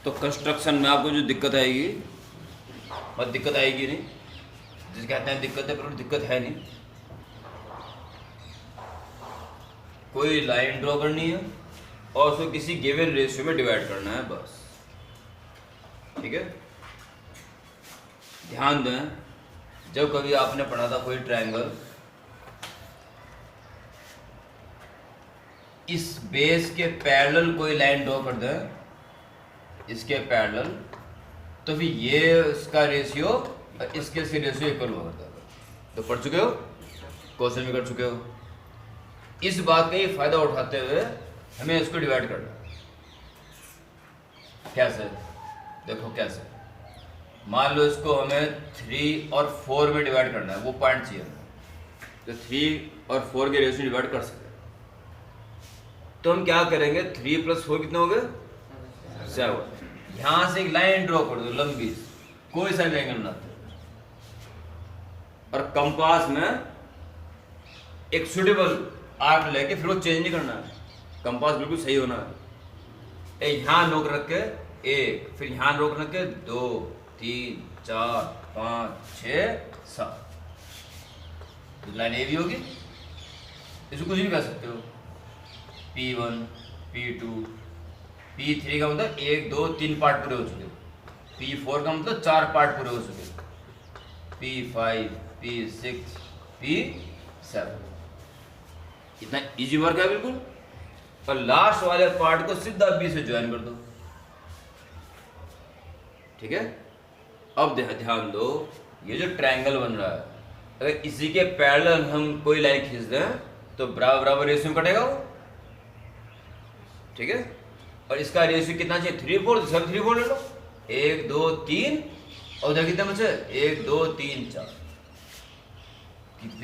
तो कंस्ट्रक्शन में आपको जो दिक्कत आएगी, बस दिक्कत आएगी नहीं, जिसे कहते हैं दिक्कत है, पर दिक्कत है नहीं। कोई लाइन ड्रॉ करनी है और उसको किसी गिवन रेशियो में डिवाइड करना है, बस। ठीक है, ध्यान दें, जब कभी आपने पढ़ा था कोई ट्रायंगल इस बेस के पैरेलल कोई लाइन ड्रॉ कर दें, इसके पैरेलल, तो फिर ये इसका रेशियो इसके रेशियो इक्वल हो जाता है। तो पढ़ चुके हो, क्वेश्चन भी कर चुके हो। इस बात का ही फायदा उठाते हुए हमें इसको डिवाइड करना है। कैसे? देखो कैसे, मान लो इसको हमें 3 और 4 में डिवाइड करना है, वो पॉइंट चाहिए हमें, तो 3 और 4 के रेशियो डिवाइड कर सकते हैं। तो हम क्या करेंगे, 3 + 4 कितने हो गए? 7। यहां से एक लाइन ड्रॉ कर दो लंबी, कोई सा एंगल ना, और कंपास में एक सुटेबल आर्क लेके फिर वो चेंज नहीं करना है, कंपास बिल्कुल सही होना है। यहां रोक रख के 1, फिर यहां रोक रख के 2, 3, 4, 5, 6, 7, तो लाइन ए भी होगी। इसको कुछ भी कह सकते हो, P1, P2, P3 का मतलब 1, 2, 3 पार्ट पूरे हो चुके, P4 का मतलब 4 पार्ट पूरे हो चुके, P5, P6, P7। इतना इजी वर्क है बिल्कुल। और लास्ट वाले पार्ट को सीधा B से ज्वाइन कर दो। ठीक है, अब ध्यान दो, ये जो ट्रायंगल बन रहा है, अगर इसी के पैरेलल हम कोई लाइन खींच दें तो बराबर बराबर रेशियो कटेगा वो। ठीक है, और इसका रेशियो कितना चाहिए? 3, 4, सब 3, 4 ले लो। 1, 2, 3, और उधर कितने बचे? 1, 2, 3, 4।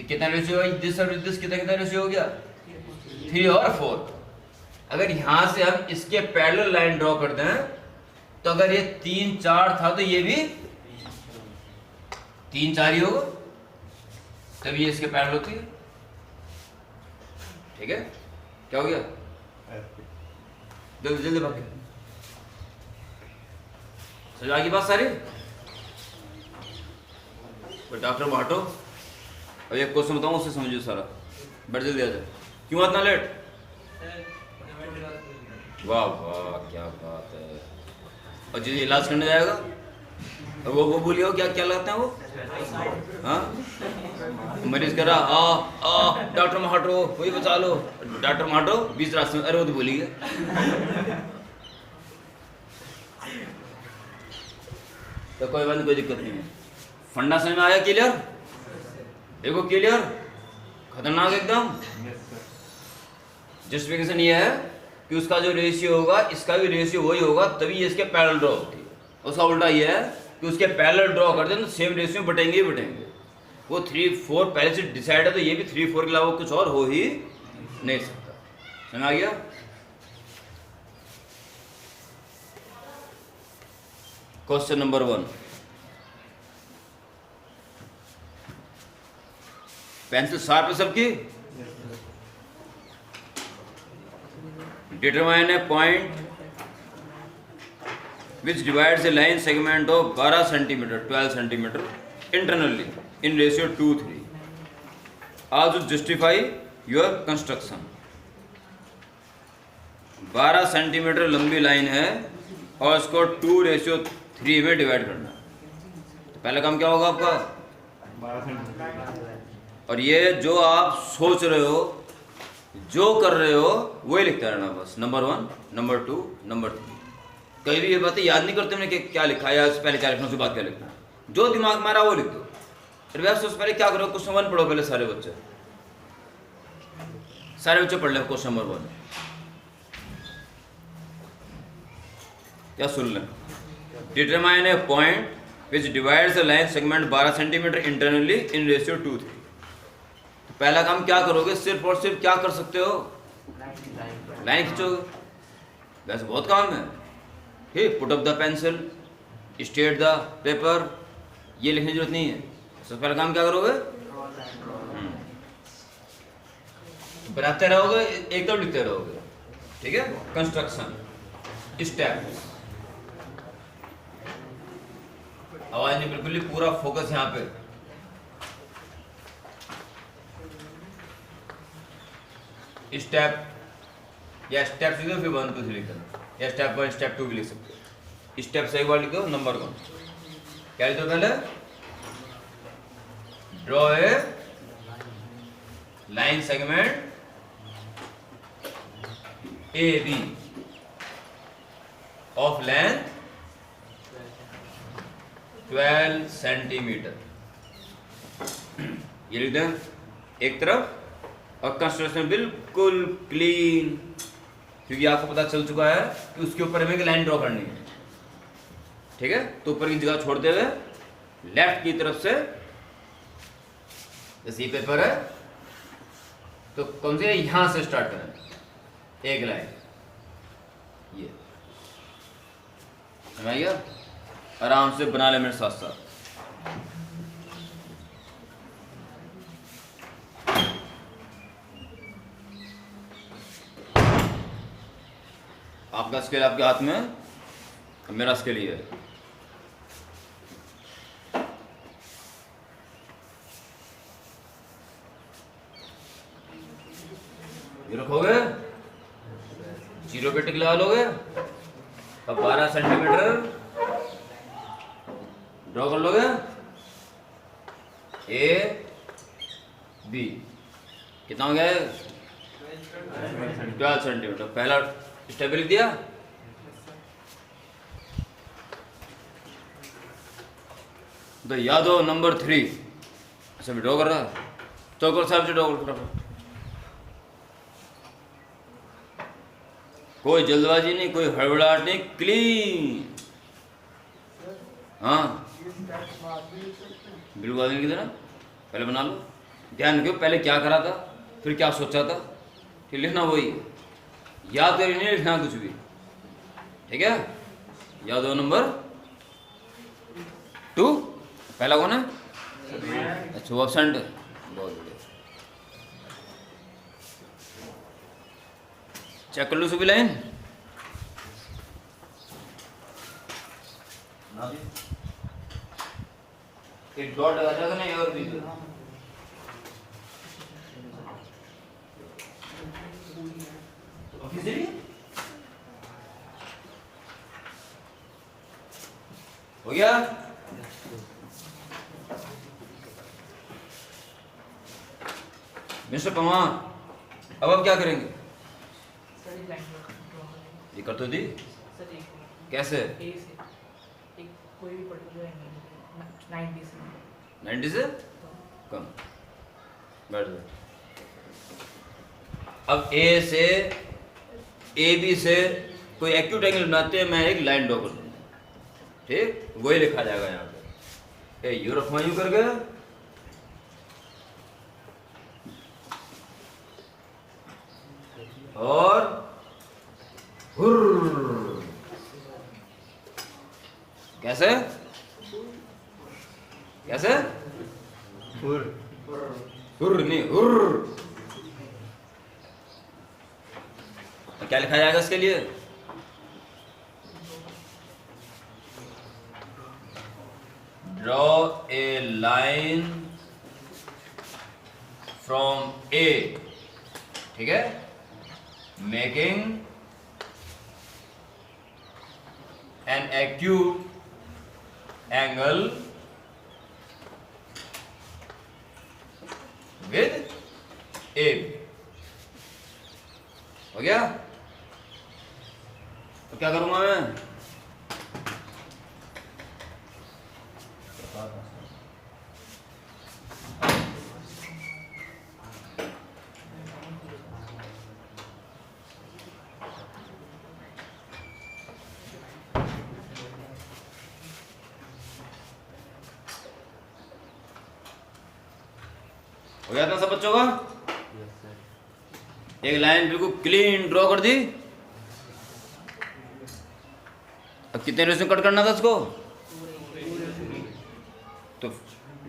कितना रेशियो है? दिस कितना रेशियो हो गया? 3 और 4। अगर यहां से हम इसके पैरेलल लाइन ड्रॉ कर दें, तो अगर ये 3, 4 था तो ये भी 3, 4 ही होगा, तब ये इसके पैरेलल होती है। ठीक है, क्या हो गया? जल्दी जल्दी भाग, समझ की बात सारी? डॉक्टर बांटो, अब एक क्वेश्चन बताऊं, उससे समझिए सारा। बड़े जल्दी आ जाए। क्यों इतना लेट? वाह वाह, क्या बात है। और जिसे इलाज करने जाएगा वो बोलिए, क्या क्या लगता है वो? हाँ, मरीज कह रहा डॉक्टर महाटो वही बचा लो, डॉक्टर महाटो 20 रास्ते में, अरे वो तो बोली गया। तो कोई बात नहीं, कोई दिक्कत नहीं है। फंडा समझ में आया? क्लियर? देखो क्लियर, खतरनाक एकदम। जस्टिफिकेशन ये है कि उसका जो रेशियो होगा इसका भी रेशियो वही होगा, तभी ये इसके पैरेलल ड्रॉ होती है। उसका उल्टा ये है कि उसके पैरेलल ड्रॉ कर दें तो सेम रेशियो में बटेंगे ही बटेंगे। वो 3, 4 पहले से डिसाइड है, तो ये भी 3, 4 के अलावा कुछ और हो ही नहीं सकता। समझ आ गया? क्वेश्चन नंबर 1, पेंसिल शार्प है सबकी? Determine A point which divides a line segment of 12 centimeter 12 centimeter internally in ratio 2:3. Also justify your construction. 12 centimetre लंबी लाइन है और इसको 2:3 में डिवाइड करना है। तो पहला काम क्या होगा आपका? 12 सेंटीमीटर। और ये जो आप सोच रहे हो, जो कर रहे हो, वही लिखते रहना बस। Number 1, number 2, number 3। कई भी ये बातें याद नहीं करते मैंने कि क्या लिखा है, या उससे पहले क्या लिखना, उसके बाद क्या लिखना। जो दिमाग में आ रहा वो लिख दो। रिवर्स से उससे पहले क्या करो, क्वेश्चन 1 पढ़ो पहले। सारे बच्चे पढ़ ले क्वेश्चन नंबर 1, क्या सुन लें। Determine A point which divides the line segment 12 centimetre internally in ratio 2:3। तो पहला काम क्या करोगे? सिर्फ और सिर्फ क्या कर सकते हो? लाइन खींचोगे। वैसे बहुत काम है। ठीक, put up the pencil, state the paper, ये लिखने की जरूरत नहीं है। सबसे पहला काम क्या करोगे? बनाते रहोगे, एकदम लिखते रहोगे। ठीक है, कंस्ट्रक्शन स्टेप। आवाज नहीं, बिल्कुल ही पूरा फोकस यहाँ पे। स्टेप या स्टेप लिख दो, फिर 1 2 3 लिख दो, या स्टेप 1 स्टेप 2 भी लिख सकते हो। स्टेप से एक बार लिख दो, नंबर 1 क्या लिख दो पहले, draw a line segment A B of length 12 centimetre, ये लिख दें एक तरफ। और कंस्ट्रक्शन बिल्कुल क्लीन, क्योंकि आपको पता चल चुका है कि उसके ऊपर हमें एक लाइन ड्रॉ करनी है, ठीक है। तो ऊपर की जगह छोड़ते हुए लेफ्ट की तरफ से, जैसे ये पेपर है तो कौन से यहां से स्टार्ट करें एक लाइन, ये समझ गया, आराम से बना ले मेरे साथ साथ। आपका स्केल आपके हाथ में, मेरा स्केल ये है। ये रखोगे, 0 पे टिक लगा लोगे, अब 12 सेंटीमीटर ड्रॉ कर लोगे ए बी, कितना हो गया है 12 सेंटीमीटर। पहला स्टेप लिख दिया, तो याद हो नंबर 3। अच्छा ड्रॉ कर रहा है, चौकोर साहब से ड्रॉ कर रहा, कोई जल्दबाजी नहीं, कोई हड़बड़ाहट नहीं, क्लीन। हाँ बिल्कुल आदमी की तरह पहले बना लो, ध्यान रखो पहले क्या करा था, फिर क्या सोचा था, फिर लिखना वही, याद करके नहीं लिखना कुछ भी, ठीक है। याद हो नंबर 2, पहला कौन है, अच्छा वो एब्सेंट, बहुत बढ़िया। चेक कर लो सभी लाइन, एक डॉट लगा जाएगा ना, और भी हो गया। मिस्टर पवार, अब आप क्या करेंगे, ये कर तो दी कैसे, कोई भी पर्टिकुलर 90 से कम, बैठ जाओ। अब ए से ए बी से कोई एक्यूट एंगल बनाते हैं, मैं एक लाइन ड्रॉ कर दूंगा, ठीक, वही लिखा जाएगा यहाँ पे, यू रखवा यू करके, और हुर्र, कैसे कैसे, हुर्र नहीं हुर्र, तो क्या लिखा जाएगा इसके लिए, ड्रॉ ए लाइन फ्रॉम ए, ठीक है, making an acute angle with A, हो गया। तो क्या करूंगा मैं, हो गया था सब बच्चों का, एक लाइन बिल्कुल क्लीन ड्रॉ कर दी। अब कितने रेशियो कट करना था इसको, तो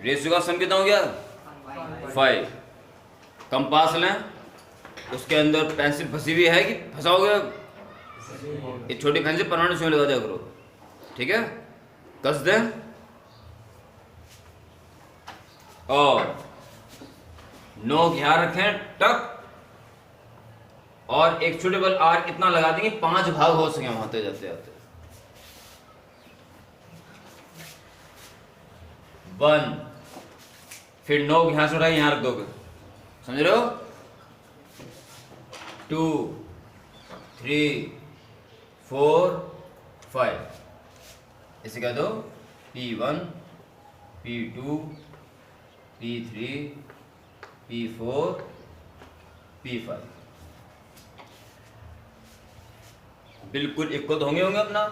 रेशियो का सम कितना हो गया 5। कंपास लें, उसके अंदर पेंसिल फंसी हुई है कि फंसाओगे, ये छोटी पेंसिल परमानेंट उसमें लगा दिया करो, ठीक है। कस दें और नोक यहां रखें टक, और एक सुटेबल आर्क इतना लगा देंगे 5 भाग हो सके वहां तक जाते जाते। 1, फिर नोक यहां से उठा यहां रख दोगे, समझ रहे हो? 2, 3, 4, 5, इसे कह दो P1, P2, P3, P4, P5। बिल्कुल इक्वल होंगे अपना।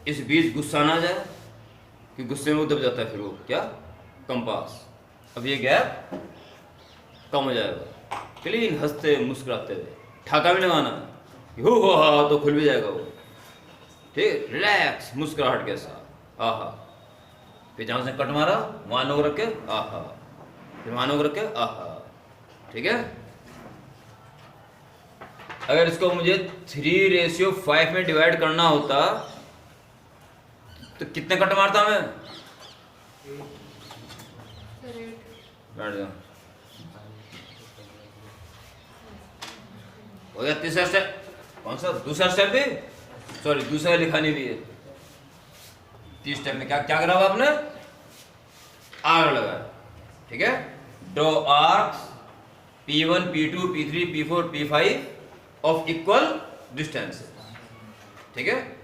इस बीच गुस्सा ना जाए कि गुस्से में वो दब जाता है फिर वो क्या कंपास। अब ये गैप कम हो जाएगा, क्लीन हंसते मुस्कुराते हुए, ठाका भी लगाना हो हा तो खुल भी जाएगा वो, ठीक, रिलैक्स मुस्कुराहट के साथ। आहा, फिर जहां से कट मारा वहां नोक रख के आहा, फिर वहां नोक रख के आहा, ठीक है। अगर इसको मुझे 3:5 में डिवाइड करना होता तो कितने कट मारता मैं? बैठ जाओ, हो गया तीसरा स्टेप। कौन सा? दूसरा स्टेप भी, सॉरी दूसरा लिखा नहीं भी है। तीसरे स्टेप में क्या क्या करा हुआ आपने? आर्क लगाया, ठीक है। Draw arcs P1, P2, P3, P4, P5 of equal distance, ठीक है।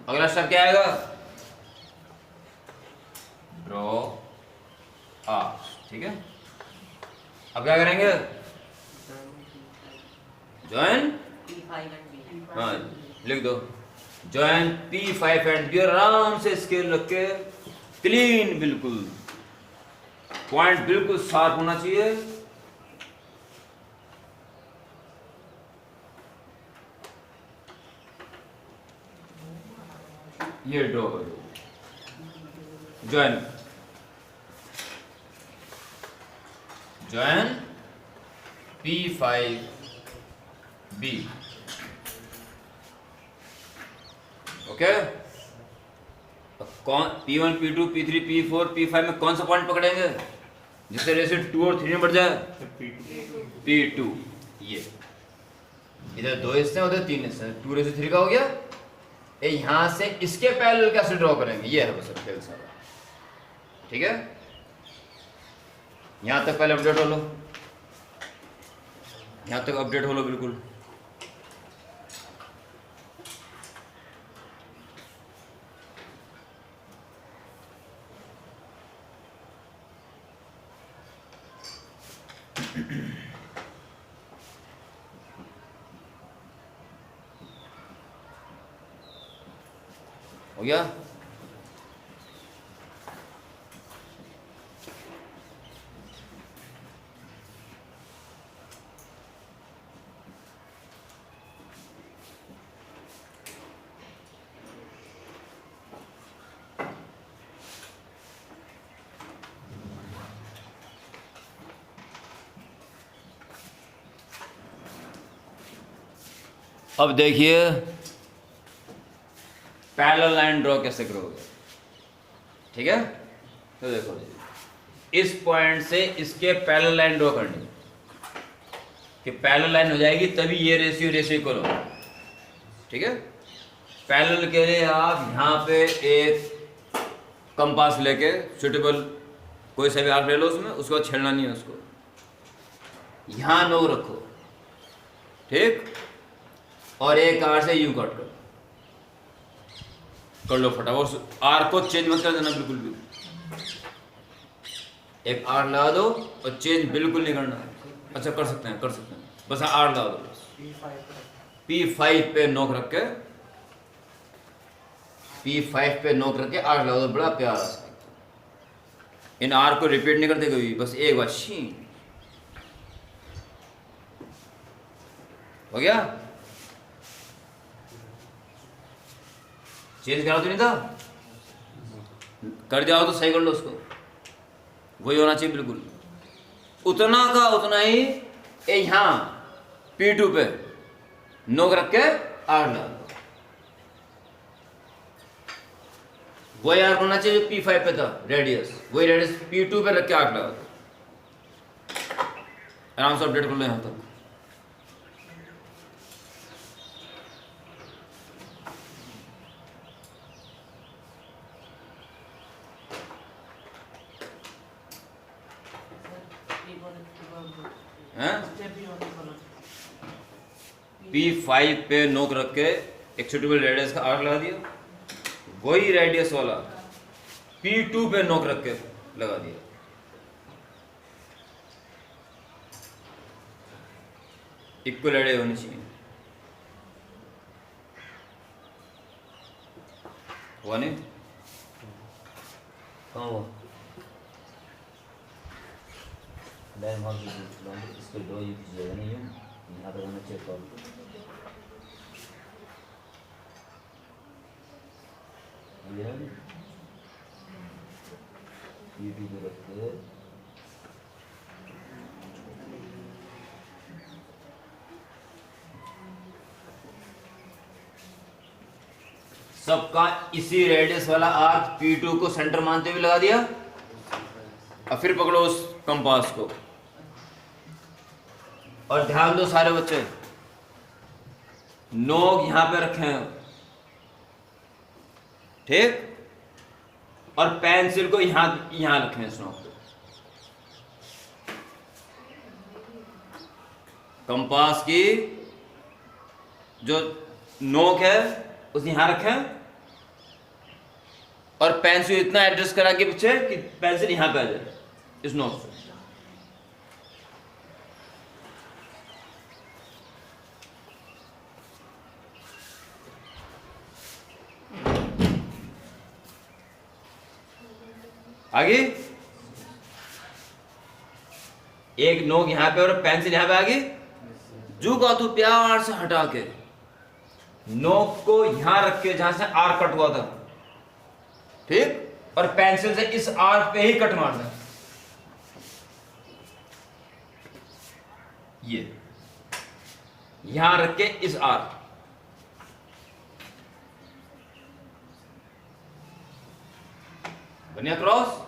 अगला स्टेप क्या आएगा? ड्रॉ आर्क्स, ठीक है। अब क्या करेंगे? Join P5 and B. हाँ लिख दो, जॉइन P5 एंड B। आराम से स्केल रख के क्लीन, बिल्कुल पॉइंट बिल्कुल शार्प होना चाहिए। ये ड्रॉ कर दो, जॉइन P5B, ओके। कौन P1, P2, P3, P4, P5 में कौन सा पॉइंट पकड़ेंगे जिससे रेशियो 2 और 3 में बढ़ जाए? P2। ये इधर 2 हिस्से उधर 3 हिस्से, 2:3 का हो गया। यहां से इसके पैरेलल कैसे ड्रॉ करेंगे? ये है बस खेल सारा, ठीक है। यहां तक पहले अपडेट हो लो, यहां तक अपडेट हो लो बिल्कुल। हो गया? अब देखिए पैरेलल लाइन ड्रॉ कैसे करोगे, ठीक है। तो देखो जी, इस पॉइंट से इसके पैरेलल लाइन ड्रॉ करनी, कि पैरेलल लाइन हो जाएगी तभी ये रेशियो इक्वल हो, ठीक है। पैरेलल के लिए आप यहाँ पे एक कंपास लेके सुटेबल कोई सा भी आर्क ले लो, उसमें उसको छेड़ना नहीं है, उसको यहाँ नोक रखो, ठीक, और एक आर्क से यूं कट करो, कर लो फटाफट। आर्क को चेंज मत कर देना बिल्कुल भी, एक आर्क लगा दो और चेंज बिल्कुल नहीं करना। अच्छा कर सकते हैं बस आर्क लगा दो, P5 पे नोक रख के, P5 पे नोक रख के आर्क लगा दो, बड़ा प्यारा सा। इन आर्क को रिपीट नहीं करते कभी, बस एक बार शीन हो गया। चेंज करा तो नहीं था, कर दिया हो तो सही कर लो उसको, वही होना चाहिए बिल्कुल उतना का उतना ही। यहाँ P2 पे नोक रख के आर्क लगा दो, वही आर्क होना चाहिए जो P5 पे था रेडियस, वही रेडियस P2 पे रख के आर्क लगा दो। आराम से अपडेट कर लो यहाँ तक। P5 पे नोक रख के एक सुटेबल रेडियस का आर्क लगा दिया, वही रेडियस वाला P2 पे नोक रख के लगा दिया। इक्वल रेडियस होनी चाहिए, हुआ नहीं? कहाँ हुआ? इसको दो ये कीजिएगा नहीं यूँ यहाँ पे होना चेक कर यूट्यूब पे रख के सबका इसी रेडियस वाला आर्क P2 को सेंटर मानते हुए लगा दिया। अब फिर पकड़ो उस कंपास को और ध्यान दो सारे बच्चे, नोक यहां पे रखे हैं, ठीक, और पेंसिल को यहां रखे हैं इस नोक पे। कंपास की जो नोक है उसे यहां रखें और पेंसिल इतना एडजस्ट करा के पीछे कि पेंसिल यहां पे आ जाए इस नोक से। आगे एक नोक यहां पे और पेंसिल यहां पे आगे, जू का तू प्यार से हटा के नोक को यहां रख के जहां से आर्क कट हुआ था, ठीक, और पेंसिल से इस आर्क पे ही कट मारना। ये यहां रख के इस आर्क, बनिया क्रॉस।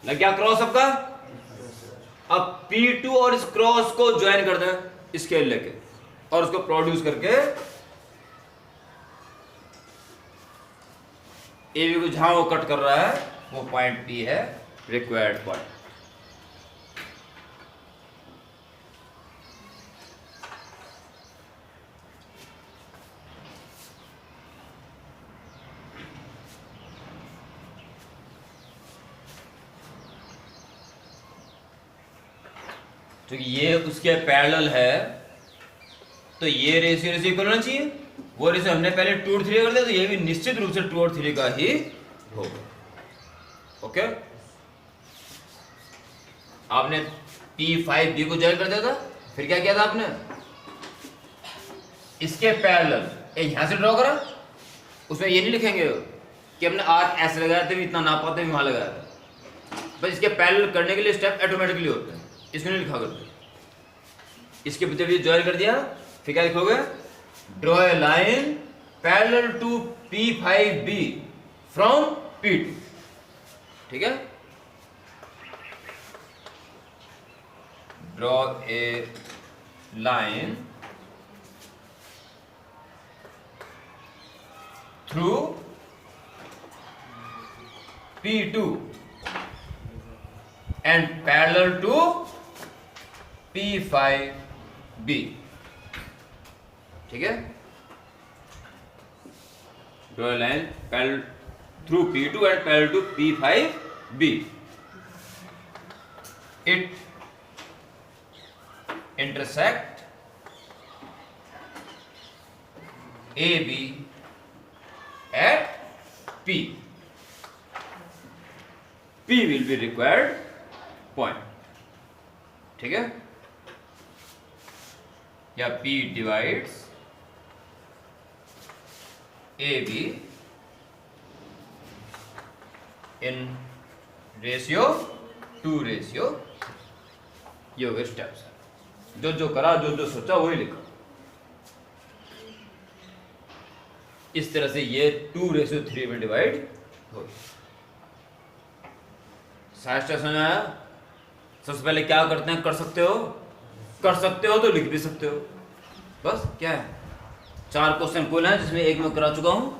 लग गया क्रॉस सबका? अब P2 और इस क्रॉस को ज्वाइन कर दें स्केल लेके और उसको प्रोड्यूस करके AB को जहां वो कट कर रहा है वो पॉइंट P है रिक्वायर्ड पॉइंट। तो ये उसके पैरेलल है, तो ये रेशियो इक्वल होना चाहिए। वो रेशियो हमने पहले 2:3 कर दिया, तो ये भी निश्चित रूप से 2:3 का ही होगा। ओके, आपने P5B को ज्वाइन कर दिया था, फिर क्या किया था आपने, इसके पैरेलल यहां से ड्रॉ करा। उसमें ये नहीं लिखेंगे कि हमने आर्क ऐसे लगाया था, इतना नापा था, वहां लगाया था। बस इसके पैरेलल करने के लिए स्टेप ऑटोमेटिकली होते हैं, इसमें नहीं लिखा करते। इसके पीछे ज्वाइन कर दिया, फिर क्या लिखोगे, draw a line parallel to P5B from P2, ठीक है। Draw a line through P2 and parallel to P5B, ठीक है। Draw line parallel through P2 and parallel to P5B. It intersect AB at P. P will be required point, ठीक है, या P divides A be in ratio 2 ये हो गए steps. जो जो करा, जो जो सोचा वही लिखा। इस तरह से ये 2:3 में डिवाइड हो। सारा स्टेप समझ में आया? सबसे पहले क्या करते हैं, कर सकते हो तो लिख भी सकते हो। बस क्या है, 4 क्वेश्चन कुल हैं जिसमें एक मैं करा चुका हूं,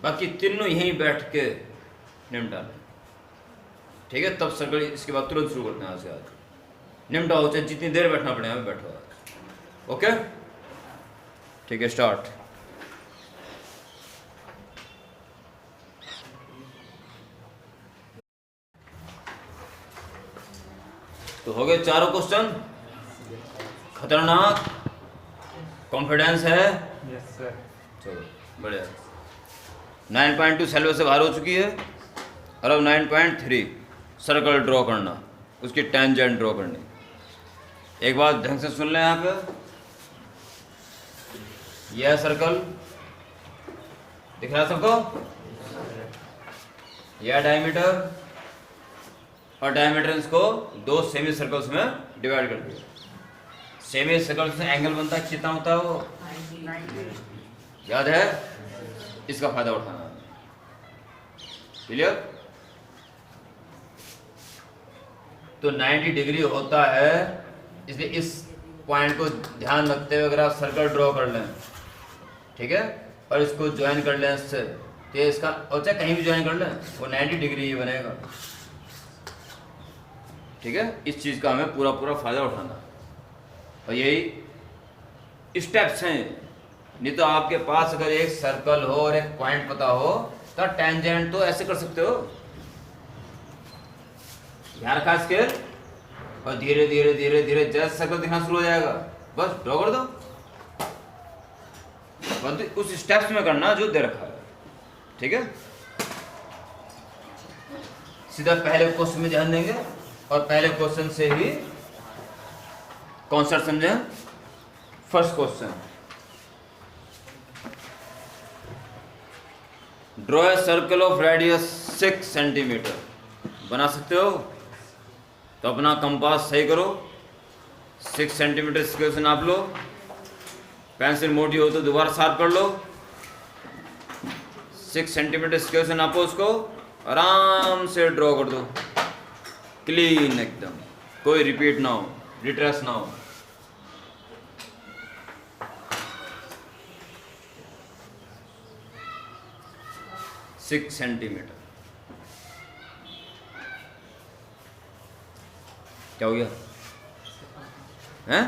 बाकी तीनों यहीं बैठ के निपटा लें। ठीक है, तब सर्कल इसके बाद तुरंत शुरू करते हैं। आज से आज निपटा हो, चाहे जितनी देर बैठना पड़े हमें बैठो। ओके ठीक है, स्टार्ट। तो हो गए चारों क्वेश्चन। खतरनाक, कॉन्फिडेंस है। Yes sir. चलो बढ़िया। 9.2 सिलेबस से बाहर हो चुकी है। और अब 9.3 सर्कल ड्रॉ करना, उसकी टेंजेंट ड्रॉ करनी। एक बात ढंग से सुन लें यहाँ पे, यह सर्कल दिख रहा है सबको, यह डायमीटर, और डायमीटर इसको 2 सेमी सर्कल्स में डिवाइड कर दिया। सेमी सर्कल्स में एंगल बनता है, कितना होता है वो 90 याद है? इसका फायदा उठाना। क्लियर? तो 90 डिग्री होता है, इसलिए इस पॉइंट को ध्यान रखते हुए अगर आप सर्कल ड्रॉ कर लें, ठीक है, और इसको ज्वाइन कर लें इससे, तो इसका, और चाहे कहीं भी ज्वाइन कर लें, वो 90 डिग्री ही बनेगा। ठीक है, इस चीज़ का हमें पूरा पूरा फायदा उठाना। और यही स्टेप्स हैं। नहीं तो आपके पास अगर एक सर्कल हो और एक पॉइंट पता हो तो टेंजेंट तो ऐसे कर सकते हो, ध्यान रखा इसके, और धीरे धीरे धीरे धीरे जैसे सर्कल दिखना शुरू हो जाएगा बस ड्रॉ कर दो। परंतु उस स्टेप्स में करना जो दे रखा है। ठीक है, सीधा पहले क्वेश्चन में ध्यान देंगे और पहले क्वेश्चन से ही कॉन्सेप्ट समझें। First question, draw a circle of radius 6 centimetre. बना सकते हो तो अपना कंपास सही करो, 6 सेंटीमीटर स्केल से नाप लो। पेंसिल मोटी हो तो दोबारा शार्प कर लो। 6 सेंटीमीटर स्केल से नापो, उसको आराम से ड्रॉ कर दो, क्लीन एकदम, कोई रिपीट ना हो, रिट्रेस ना हो। सिक्स सेंटीमीटर क्या हो गया? हैं?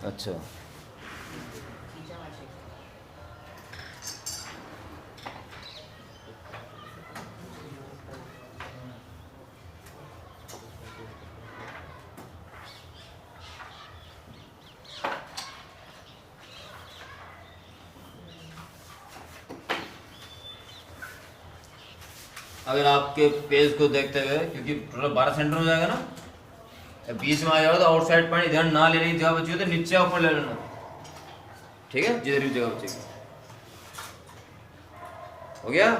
अच्छा, अगर आपके पेज को देखते हुए, क्योंकि टोटल 12 सेंटीमीटर हो जाएगा ना, बीच में आ जाएगा तो आउटसाइड पॉइंट इधर ना लेने की जगह बची हो तो नीचे ऊपर ले लेना। ठीक है, जिधर भी जगह बचेगी। हो गया?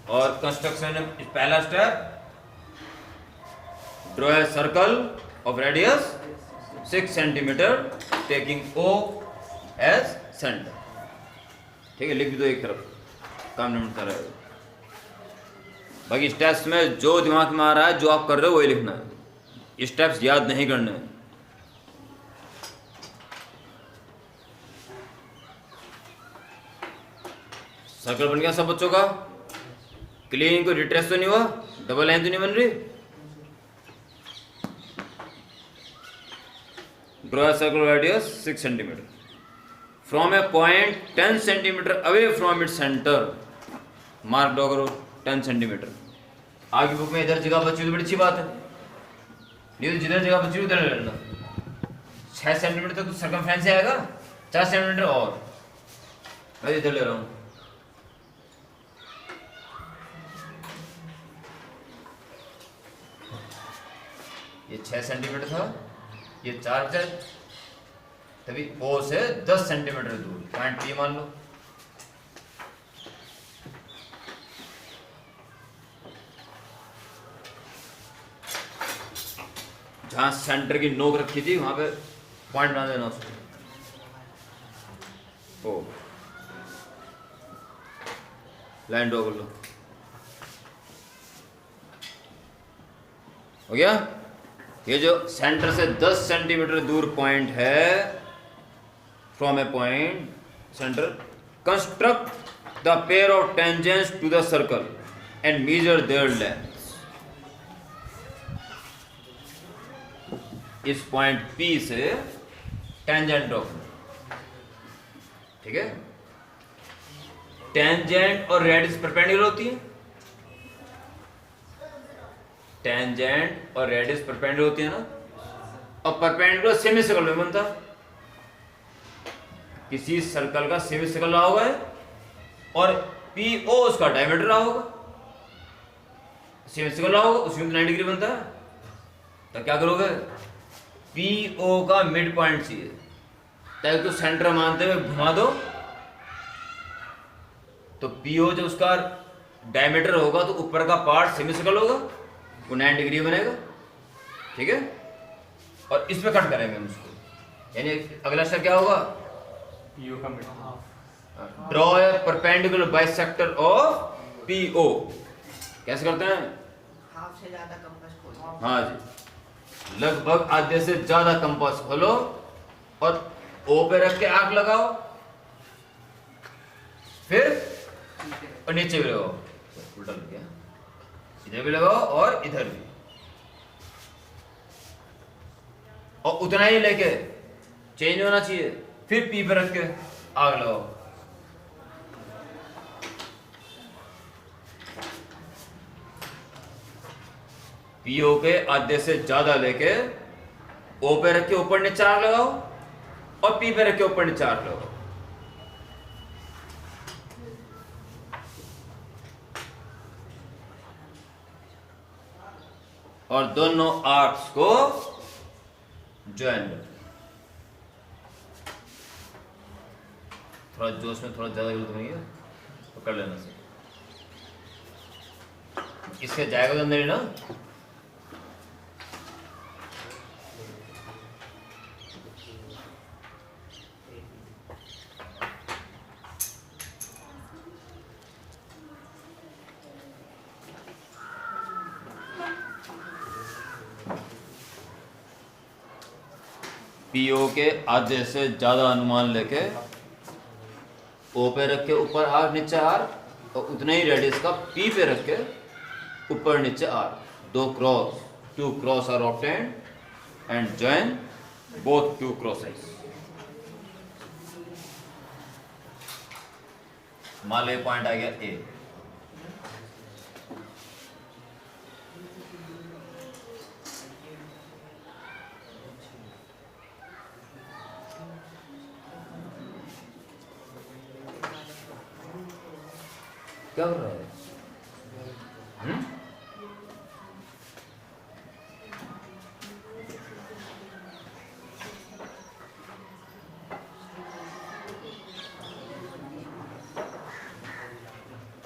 और कंस्ट्रक्शन पहला step, draw a circle of radius 6 centimetre taking O as centre. ठीक है, लिख दो एक तरफ, काम निपटता रहेगा। बाकी स्टेप्स में जो दिमाग में आ रहा है, जो आप कर रहे हो वही लिखना है, स्टेप्स याद नहीं करने हैं। सर्कल बन गया सब बच्चों का? क्लीन, को रिट्रेस तो नहीं हुआ, डबल लाइन तो नहीं बन रही? Draw a circle radius 6 centimetre from a point 10 centimetre away from its centre. Mark draw करो 10 सेंटीमीटर। आगे बुक में इधर जगह बची तो बड़ी अच्छी बात है, नहीं तो जिधर जगह बची उधर ले लेना। 6 सेंटीमीटर तक तो सर्कमफ्रेंस से आएगा, 4 सेंटीमीटर और मैं इधर ले रहा हूँ। ये 6 सेंटीमीटर था, ये 4 तभी O से 10 सेंटीमीटर दूर, पॉइंट P मान लो। जहां सेंटर की नोक रखी थी वहां पे पॉइंट बना देना उसको। ओ लाइन ड्रॉ कर लो, हो गया। ये जो सेंटर से 10 सेंटीमीटर दूर पॉइंट है, from a point centre, construct the pair of tangents to the circle and measure their length. इस पॉइंट P से टेंजेंट ड्रॉ करना, ठीक है। टेंजेंट और रेडियस परपेंडिकुलर होती है, टेंजेंट और रेडियस परपेंडिकुलर होती है ना, और परपेंडिकुलर सेमी सर्कल में बनता है। किसी सर्कल का सेमी सर्कल रहा होगा और PO उसका डायमीटर रहा होगा, सेमी सर्कल रहा होगा, उसमें 90 डिग्री बनता है। तो क्या करोगे, PO का मिड पॉइंट चाहिए, ताकि तो सेंटर मानते हुए घुमा दो। तो PO जो उसका डायमीटर होगा तो ऊपर का पार्ट सेमी सर्कल होगा, वो 90 डिग्री बनेगा, ठीक है। और इसमें कट करेंगे हम उसको, यानी अगला स्टेप क्या होगा, PO का mid draw a perpendicular bisector of PO। कैसे करते हैं, हाफ से ज्यादा कंपास खोलो। हाँ जी, लगभग आधे से ज्यादा कंपास खोलो और O पे रख के आग लगाओ, फिर और नीचे भी लगाओ, उल्टा लग गया, इधर भी लगाओ और इधर भी, और उतना ही लेके चेंज होना चाहिए, फिर P पे रख के आग लगाओ। PO पे आधे से ज्यादा लेके O पे रख के ऊपर नीचे आग लगाओ और P पे रख के ऊपर नीचे आग लगाओ। और दोनों आर्क्स को ज्वाइन, थोड़ा जोश में थोड़ा ज्यादा जरूरत नहीं है, तो कर लेना से इसके जाएगा तो अंदर ही ना। PO के आधे से ज्यादा अनुमान लेके O पे रख के ऊपर आर नीचे आर, और उतने ही रेडियस का P पे रख के ऊपर नीचे arc, two cross are obtained and join both two crosses. मान लो पॉइंट आ गया A, क्या कर रहा है?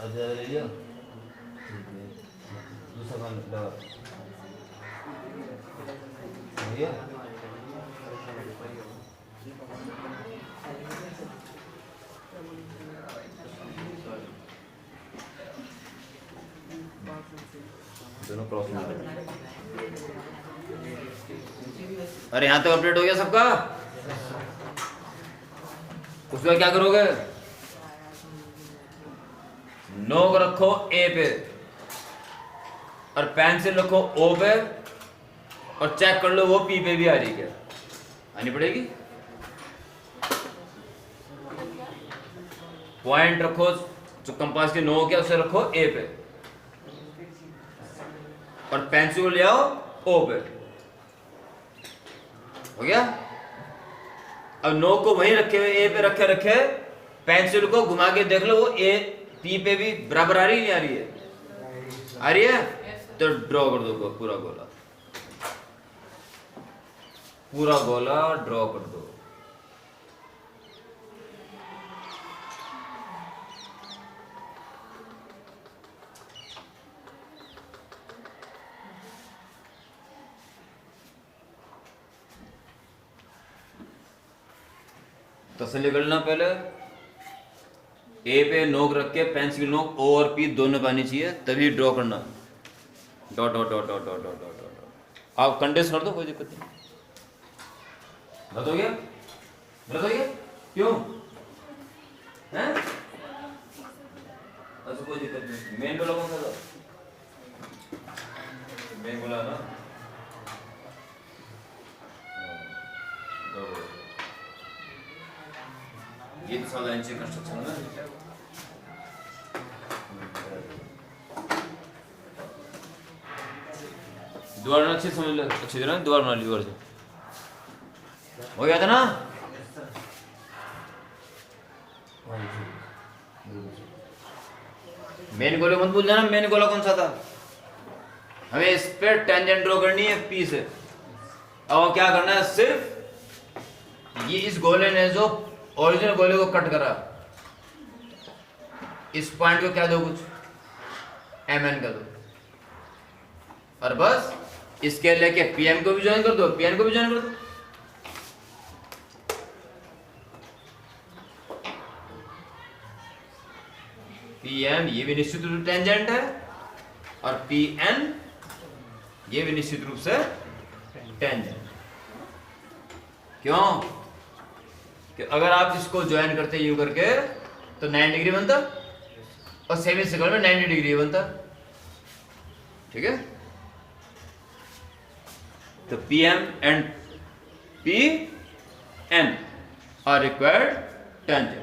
ज्यादा ले लिया, ठीक है, दूसरा काम लगा भैया। दोनों क्रॉस में, अरे यहां तक अपडेट हो गया सबका। उसके बाद क्या करोगे, नोक रखो A पे और पेंसिल रखो O पे, और चेक कर लो वो P पे भी आ रही है क्या, आनी पड़ेगी। पॉइंट रखो, जो कंपास की नोक है उसे रखो A पे, और पेंसिल को ले आओ O पे, हो गया। अब नोक को वहीं रखे हुए A पे रखे पेंसिल को घुमा के देख लो वो A P पे भी बराबर आ रही है, नहीं आ रही है, आ रही है, तो ड्रॉ कर दो पूरा गोला, पूरा गोला ड्रॉ कर दो। तसल्ली कर लेना पहले। ए पे नोक रख के पेंसिल की नोक ओ और पी दोनों पे आनी चाहिए, तभी ड्रॉ करना। Dot dot dot dot dot dot dot dot. आप कंडेंस कर दो, कोई दिक्कत नहीं। गलत हो गया? गलत हो गया? क्यों हैं? अच्छा कोई दिक्कत नहीं। मेन बोला कौन सा था? मेन बोला ना, ये तो सादा इंची कंस्ट्रक्शन है ना। द्वार अच्छे समझ लो, अच्छी तरह द्वार बना ली। द्वार से हो गया था ना? मेन गोले मत भूल जाना, मेन गोला कौन सा था? हमें इस पे टेंजेंट ड्रॉ करनी है पी से। अब क्या करना है, सिर्फ ये इस गोले ने जो ओरिजिनल गोले को कट करा, इस पॉइंट को क्या दो, कुछ एम एन का दो, और बस इसके लेके पीएम को भी ज्वाइन कर दो, पीएन को भी ज्वाइन कर दो। पीएम ये भी निश्चित रूप से टेंजेंट है, और पीएन ये भी निश्चित रूप से टेंजेंट। क्यों? कि अगर आप इसको ज्वाइन करते यू करके तो 9 डिग्री बनता, और सेमी सर्कल में 90 डिग्री बनता। ठीक है? तो PM and P N are required tangent.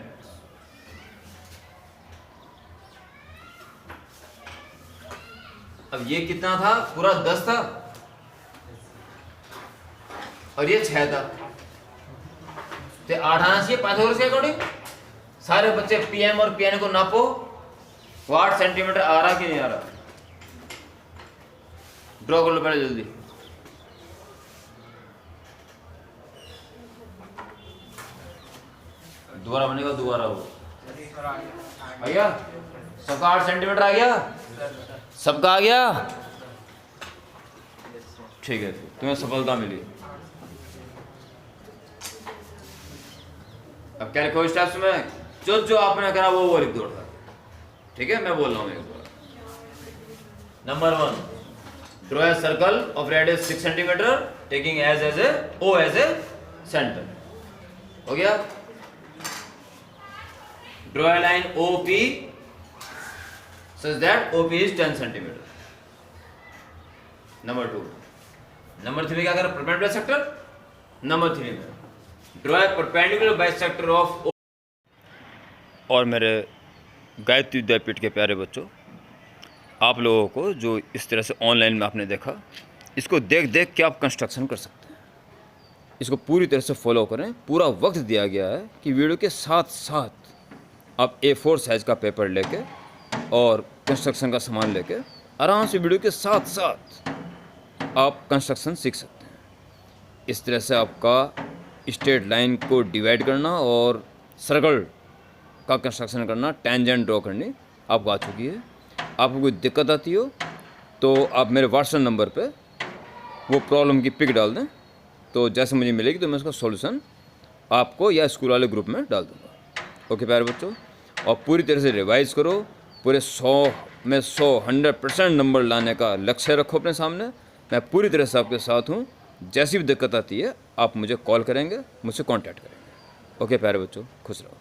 अब ये कितना था? पूरा 10 था, और ये 6 था, तो 8 आना चाहिए पाइथागोरस के अकॉर्डिंग। सारे बच्चे पीएम और पीएन को नापो, 8 सेंटीमीटर आ रहा कि नहीं आ रहा? ड्रॉ कर लो पहले जल्दी। दोबारा बनेगा, दोबारा वो आ गया। सबका 8 सेंटीमीटर आ गया, सबका आ गया। ठीक है, तुम्हें सफलता मिली। अब क्या लिखो स्टेप्स में? जो जो आपने करा वो लिख दो। ठीक है, मैं बोल रहा हूँ एक बार। Number 1, draw a circle of radius 6 centimetre taking as a O as a centre. हो गया? Draw a line OP such that OP is 10 centimetre. Number 2, number 3 में क्या करें? Perpendicular bisector. नंबर 3 में draw a perpendicular bisector of. और मेरे गायत्री विद्यापीठ के प्यारे बच्चों, आप लोगों को जो इस तरह से ऑनलाइन में आपने देखा, इसको देख देख के आप कंस्ट्रक्शन कर सकते हैं। इसको पूरी तरह से फॉलो करें। पूरा वक्त दिया गया है कि वीडियो के साथ साथ आप A4 साइज़ का पेपर लेके और कंस्ट्रक्शन का सामान लेके आराम से वीडियो के साथ साथ आप कंस्ट्रक्शन सीख सकते हैं। इस तरह से आपका स्ट्रेट लाइन को डिवाइड करना और सर्कल का कंस्ट्रक्शन करना, टेंजेंट ड्रॉ करनी आपको आ चुकी है। आपको कोई दिक्कत आती हो तो आप मेरे व्हाट्सएप नंबर पे वो प्रॉब्लम की पिक डाल दें, तो जैसे मुझे मिलेगी तो मैं उसका सॉल्यूशन आपको या स्कूल वाले ग्रुप में डाल दूँगा। ओके प्यारे बच्चों, और पूरी तरह से रिवाइज़ करो। पूरे 100 में 100% नंबर लाने का लक्ष्य रखो अपने सामने। मैं पूरी तरह से आपके साथ हूँ। जैसी भी दिक्कत आती है आप मुझे कॉल करेंगे, मुझसे कांटेक्ट करेंगे। ओके प्यारे बच्चों, खुश रहो।